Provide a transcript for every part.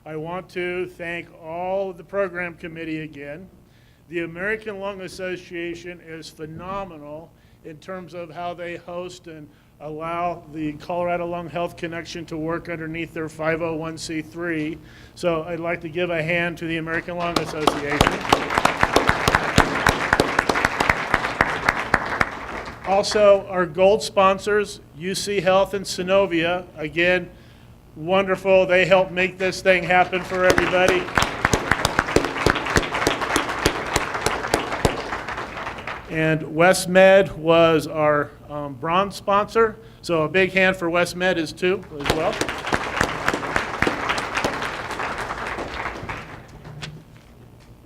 I want to thank all of the program committee again. The American Lung Association is phenomenal in terms of how they host and allow the Colorado Lung Health Connection to work underneath their 501c3. So I'd like to give a hand to the American Lung Association. Also, our gold sponsors, UC Health and Synovia, again, wonderful. They help make this thing happen for everybody. And WestMed was our bronze sponsor, so a big hand for WestMed as well.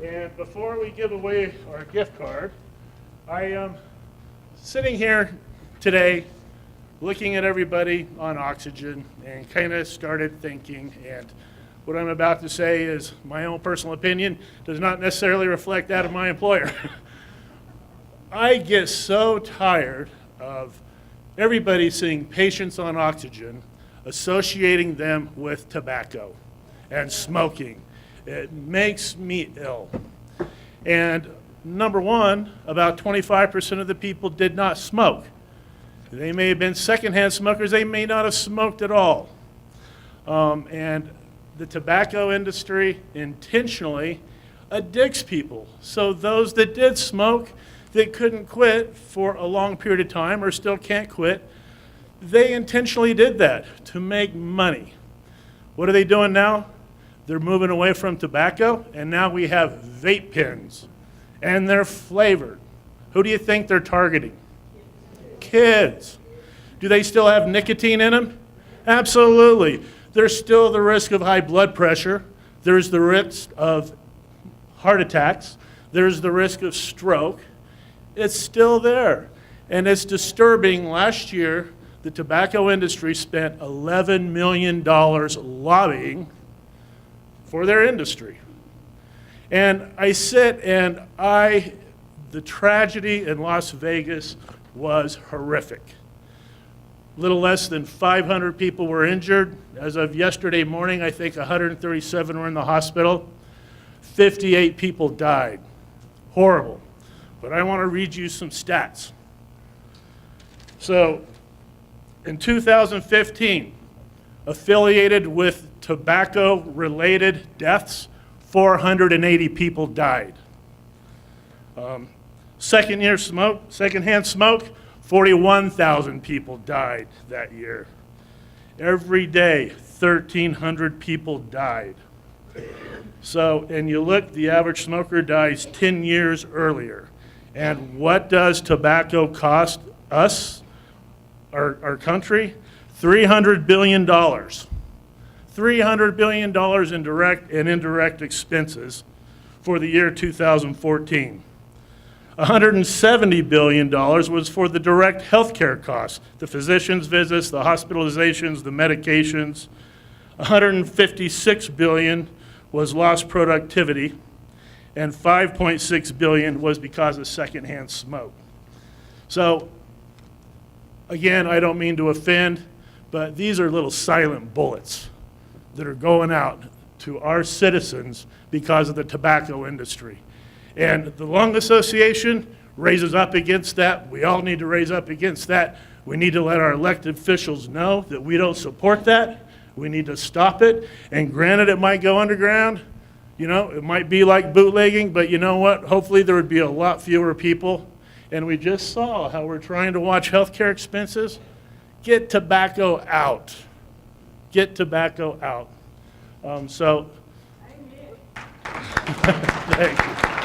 And before we give away our gift card, I am sitting here today looking at everybody on oxygen and kind of started thinking, and what I'm about to say is my own personal opinion, does not necessarily reflect that of my employer. I get so tired of everybody seeing patients on oxygen, associating them with tobacco and smoking. It makes me ill. And number one, about 25% of the people did not smoke. They may have been secondhand smokers, they may not have smoked at all. And the tobacco industry intentionally addicts people. So those that did smoke, that couldn't quit for a long period of time or still can't quit, they intentionally did that to make money. What are they doing now? They're moving away from tobacco, and now we have vape pens, and they're flavored. Who do you think they're targeting? Kids. Do they still have nicotine in them? Absolutely. There's still the risk of high blood pressure. There's the risk of heart attacks. There's the risk of stroke. It's still there. And it's disturbing. Last year, the tobacco industry spent $11 million lobbying for their industry. And I sit and the tragedy in Las Vegas was horrific. Little less than 500 people were injured. As of yesterday morning, I think 137 were in the hospital. 58 people died. Horrible. But I want to read you some stats. So, in 2015, affiliated with tobacco-related deaths, 480 people died. Secondhand smoke, 41,000 people died that year. Every day, 1,300 people died. So, and you look, the average smoker dies 10 years earlier. And what does tobacco cost us, our country? $300 billion. $300 billion in direct and indirect expenses for the year 2014. $170 billion was for the direct health care costs, the physician's visits, the hospitalizations, the medications. $156 billion was lost productivity, and $5.6 billion was because of secondhand smoke. So, again, I don't mean to offend, but these are little silent bullets that are going out to our citizens because of the tobacco industry. And the Lung Association raises up against that. We all need to raise up against that. We need to let our elected officials know that we don't support that. We need to stop it. And granted, it might go underground. You know, it might be like bootlegging, but you know what? Hopefully there would be a lot fewer people. And we just saw how we're trying to watch healthcare expenses. Get tobacco out. Get tobacco out. Thank you.